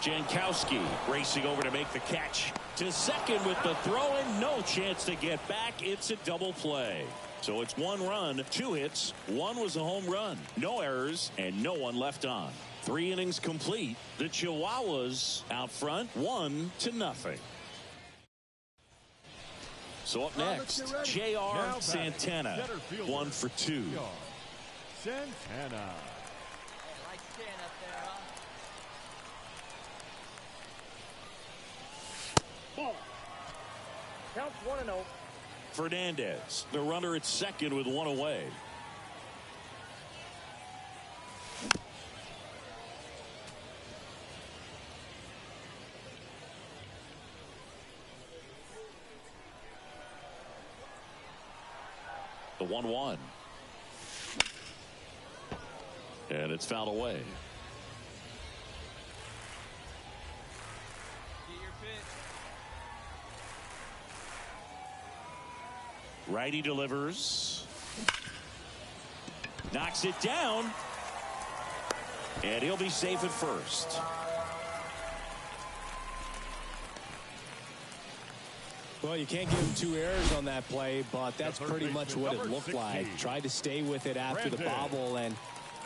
Jankowski racing over to make the catch. To second with the throw and no chance to get back. It's a double play. So it's 1 run, 2 hits. 1 was a home run. No errors and no one left on. 3 innings complete. The Chihuahuas out front 1-0. So up next, J.R. Santana, 1 for 2. Santana. Like staying up there, huh? Ball. Counts 1-0. Fernandez, the runner at second with 1 away. The 1-1. And it's fouled away. Get your pitch. Righty delivers. Knocks it down. And he'll be safe at first. Well, you can't give him 2 errors on that play, but that's pretty much what it looked like. Tried to stay with it after the bobble, and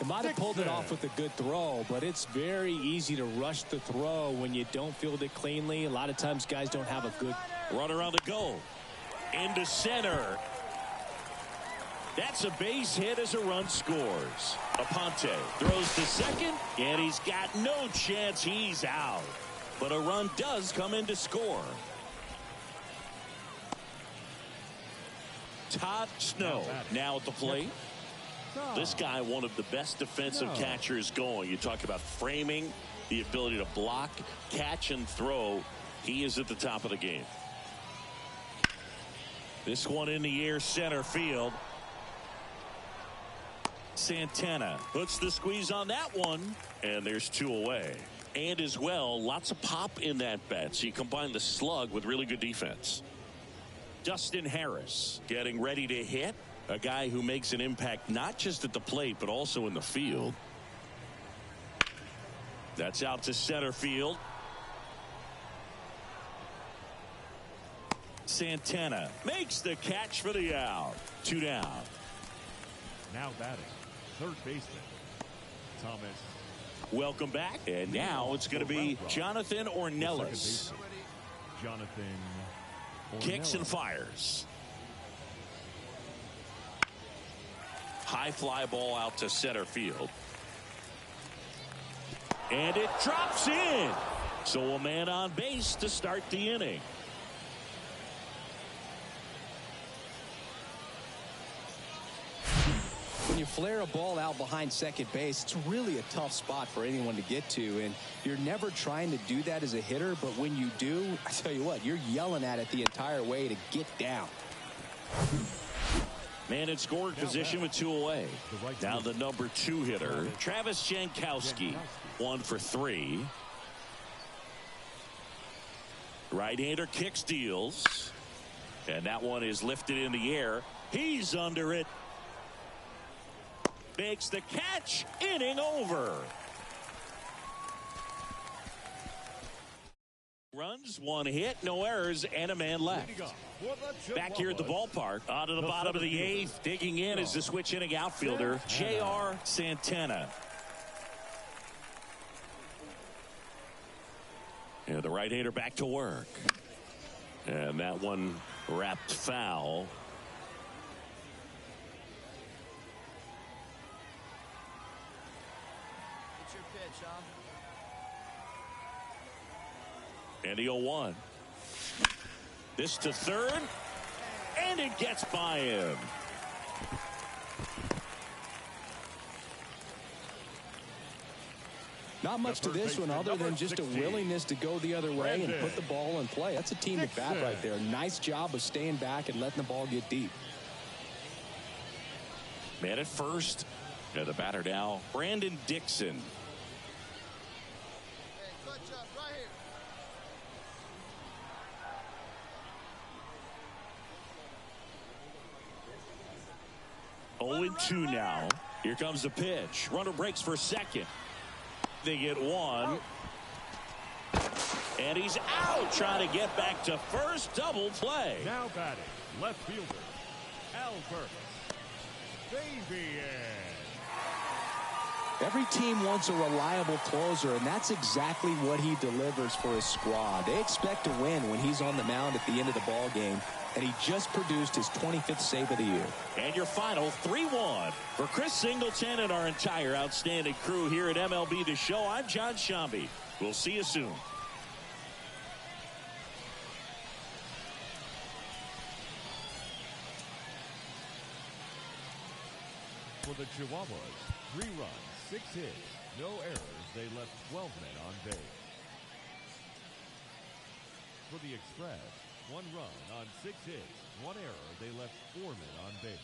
it might have pulled it off with a good throw, but it's very easy to rush the throw when you don't field it cleanly. A lot of times guys don't have a good runner on the go. Into center. That's a base hit as a run scores. Aponte throws to second, and he's got no chance. He's out. But a run does come in to score. Todd Snow now at the plate. This guy, one of the best defensive catchers going. You talk about framing, the ability to block, catch, and throw. He is at the top of the game. This one in the air, center field. Santana puts the squeeze on that one, and there's 2 away. And as well, lots of pop in that bat. So you combine the slug with really good defense. Dustin Harris getting ready to hit. A guy who makes an impact not just at the plate but also in the field. That's out to center field. Santana makes the catch for the out. 2 down. Now batting, third baseman, Thomas. Welcome back. And now it's going to be Jonathan Ornelas. Jonathan Ornelas. Kicks and fires. High fly ball out to center field. And it drops in. So a man on base to start the inning. When you flare a ball out behind second base, it's really a tough spot for anyone to get to, and you're never trying to do that as a hitter, but when you do, I tell you what, you're yelling at it the entire way to get down. Man in scoring position with 2 away. Now the number 2 hitter, Travis Jankowski, 1 for 3. Right-hander kicks, deals, and that one is lifted in the air. He's under it. Makes the catch. Inning over. Runs, 1 hit, no errors, and a man left. Back here at the ballpark, out of the bottom of the 8th, digging in is the switch inning outfielder, J.R. Santana. And the right-hander back to work. And that one wrapped foul. Get your pitch, huh? And the 0-1. This to third. And it gets by him. Not much to this one other than just a willingness to go the other way and put the ball in play. That's a team at bat right there. Nice job of staying back and letting the ball get deep. Man at first. And the batter now, Brandon Dixon. Hey, clutch up right here. 0-2 now. Here comes the pitch. Runner breaks for second. They get 1. And he's out trying to get back to first. Double play. Now batting, left fielder, Albert Fabian. Every team wants a reliable closer, and that's exactly what he delivers for his squad. They expect to win when he's on the mound at the end of the ball game, and he just produced his 25th save of the year. And your final 3-1 for Chris Singleton and our entire outstanding crew here at MLB The Show. I'm John Shambi. We'll see you soon. For the Chihuahuas, 3 runs, 6 hits, no errors. They left 12 men on base. For the Express, 1 run on 6 hits, 1 error. They left 4 men on base.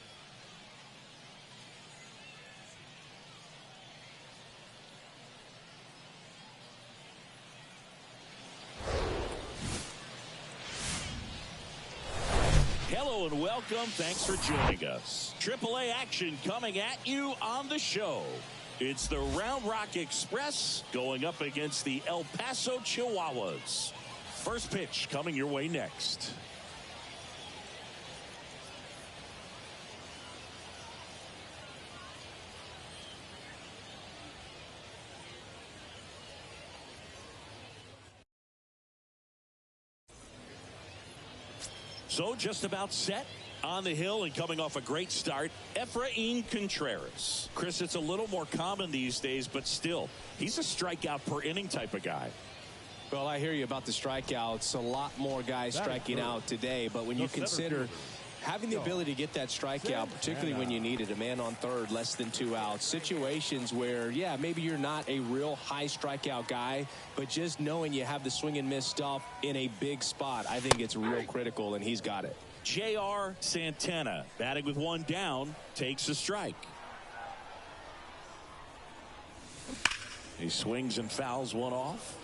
Hello and welcome. Thanks for joining us. AAA action coming at you on the show. It's the Round Rock Express going up against the El Paso Chihuahuas. First pitch coming your way next. So just about set on the hill and coming off a great start, Efrain Contreras. Chris, it's a little more common these days, but still, he's a strikeout per inning type of guy. Well, I hear you about the strikeouts. A lot more guys striking out today, but when you consider having the ability to get that strikeout, particularly when you need it, a man on third, less than 2 outs, situations where, yeah, maybe you're not a real high strikeout guy, but just knowing you have the swing and miss stuff in a big spot, I think it's real critical, and he's got it. J.R. Santana, batting with 1 down, takes a strike. He swings and fouls one off.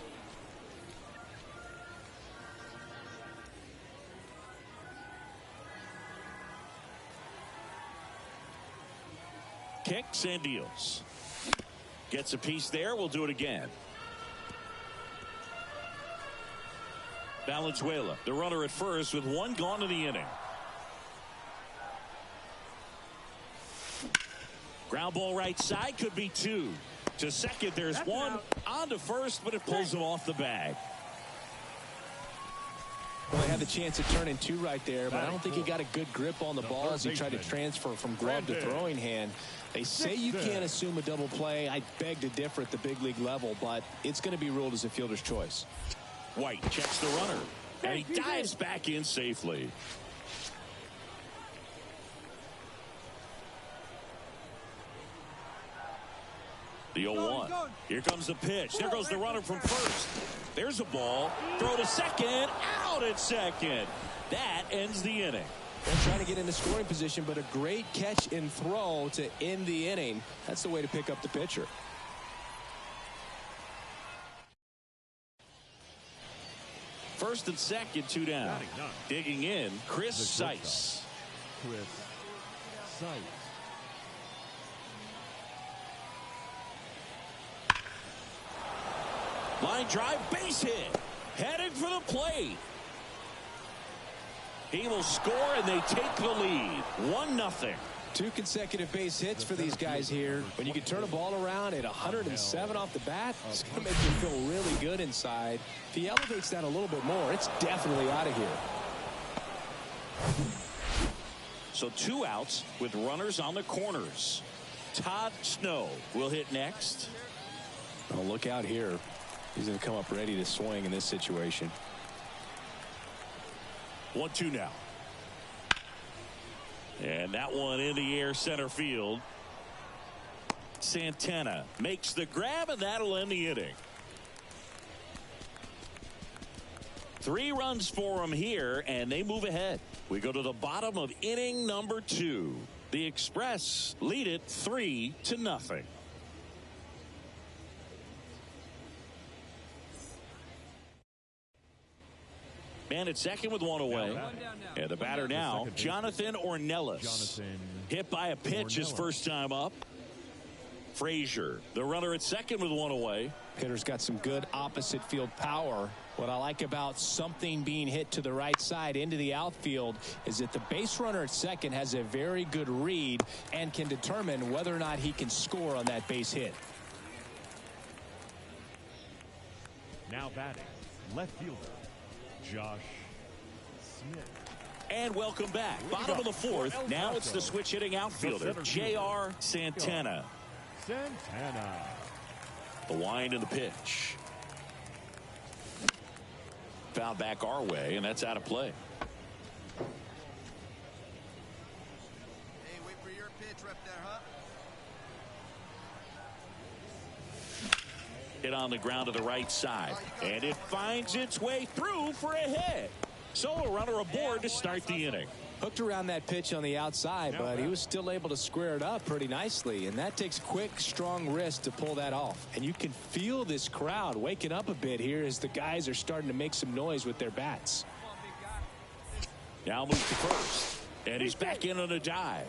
Kicks and deals. Gets a piece there. We'll do it again. Valenzuela, the runner at first with 1 gone in the inning. Ground ball right side, could be 2. To second, there's 1. On to first, but it pulls him off the bag. Well, he had the chance of turning 2 right there, but I don't think he got a good grip on the ball as he tried to transfer from glove to throwing hand. They say you can't assume a double play. I beg to differ at the big league level, but it's going to be ruled as a fielder's choice. White checks the runner, and he dives back in safely. The 0-1. Here comes the pitch. There goes the runner from first. There's a ball. Throw to second. Out at second. That ends the inning. They're trying to get into scoring position, but a great catch and throw to end the inning. That's the way to pick up the pitcher. First and second, 2 down. Digging in, Chris Seiss. Chris Seiss. Line drive, base hit. Headed for the plate. He will score, and they take the lead. 1-0. 2 consecutive base hits for these guys here. When you can turn a ball around at 107 off the bat, it's going to make you feel really good inside. If he elevates that a little bit more, it's definitely out of here. So 2 outs with runners on the corners. Todd Snow will hit next. Well, look out here. He's going to come up ready to swing in this situation. 1-2 now. And that one in the air center field. Santana makes the grab, and that'll end the inning. 3 runs for him here, and they move ahead. We go to the bottom of inning number 2. The Express lead it 3-0. Man at second with 1 away. And the batter now, Jonathan Ornelas. Hit by a pitch his first time up. Frazier, the runner at second with one away. Hitter's got some good opposite field power. What I like about something being hit to the right side into the outfield is that the base runner at second has a very good read and can determine whether or not he can score on that base hit. Now batting, left fielder, Josh Smith. And welcome back. Bottom of the fourth. Now it's the switch hitting outfielder, J.R. Santana. Santana. The wind and the pitch. Foul back our way, and that's out of play. Hey, wait for your pitch right there, huh? Hit on the ground to the right side, and it finds its way through for a hit. So a runner aboard to start the inning. Hooked around that pitch on the outside, but he was still able to square it up pretty nicely, and that takes quick, strong wrist to pull that off. And you can feel this crowd waking up a bit here as the guys are starting to make some noise with their bats. Now moves to first, and he's back in on a dive.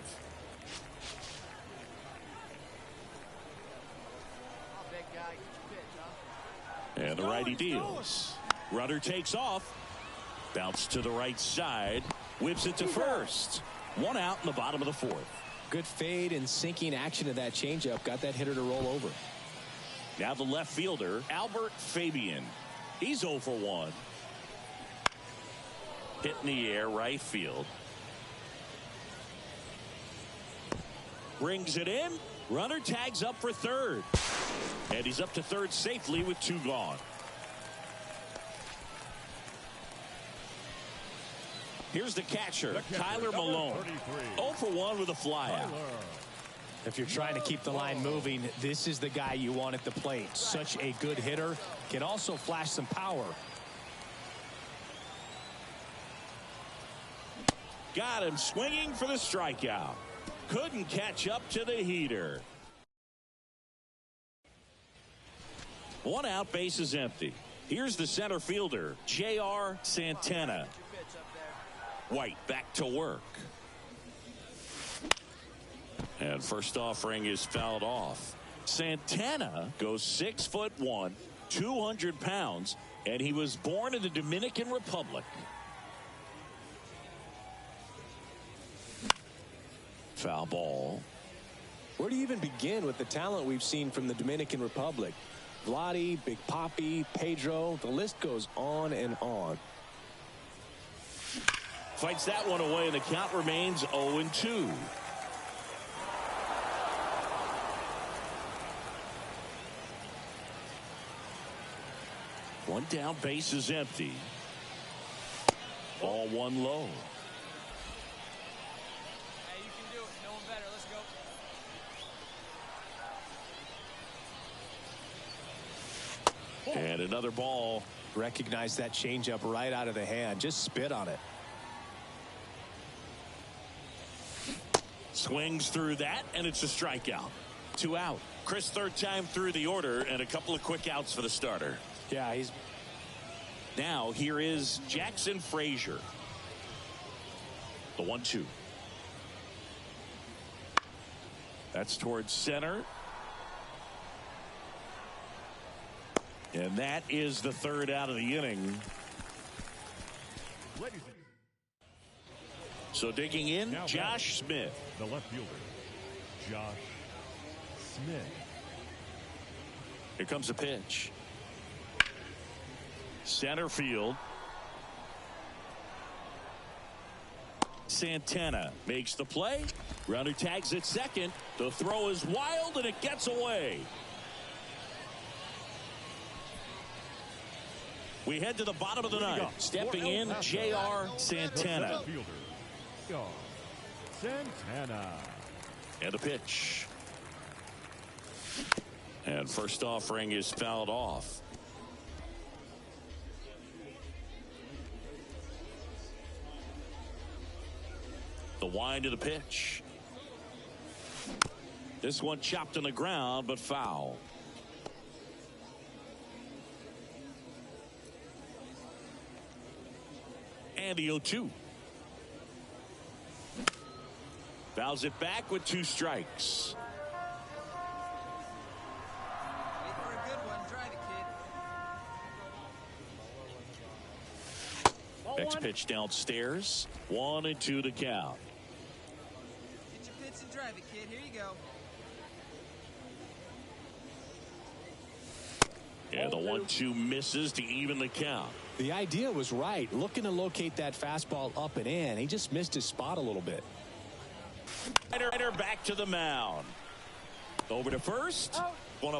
And the righty deals. Runner takes off. Bounce to the right side. Whips it to first. One out in the bottom of the fourth. Good fade and sinking action of that changeup got that hitter to roll over. Now the left fielder, Albert Fabian. He's 0 for 1. Hit in the air, right field. Brings it in. Runner tags up for third. And he's up to third safely with 2 gone. Here's the catcher, Tyler Malone. 0 for 1 with a flyout. If you're trying to keep the line moving, this is the guy you want at the plate. Such a good hitter. Can also flash some power. Got him swinging for the strikeout. Couldn't catch up to the heater. 1 out, base is empty. Here's the center fielder, J.R. Santana. White back to work. And first offering is fouled off. Santana goes 6'1", 200 pounds, and he was born in the Dominican Republic. Foul ball. Where do you even begin with the talent we've seen from the Dominican Republic? Vladi, Big Papi, Pedro, the list goes on and on. Fights that one away, and the count remains 0-2. One down, base is empty. Ball 1 low. Hey, you can do it. No one better. Let's go. And another ball. Recognize that changeup right out of the hand. Just spit on it. Swings through that, and it's a strikeout. 2 out. Chris, third time through the order, and a couple of quick outs for the starter. Yeah, he's... Now here is Jackson Frazier. The 1-2. That's towards center. And that is the third out of the inning. So digging in, Now Josh Smith. The left fielder, Josh Smith. Here comes a pitch. Center field. Santana makes the play. Runner tags at second. The throw is wild, and it gets away. We head to the bottom of the ninth. Stepping in, J.R. Santana. Santana. And a pitch. And first offering is fouled off. The wind of the pitch. This one chopped on the ground, but foul. And the 0-2. Fouls it back with 2 strikes. Next pitch downstairs. 1-2 to count. Get your pitch and drive it, kid. Here you go. And the 1-2 misses to even the count. The idea was right. Looking to locate that fastball up and in. He just missed his spot a little bit. Back to the mound. Over to first. 1 up, 1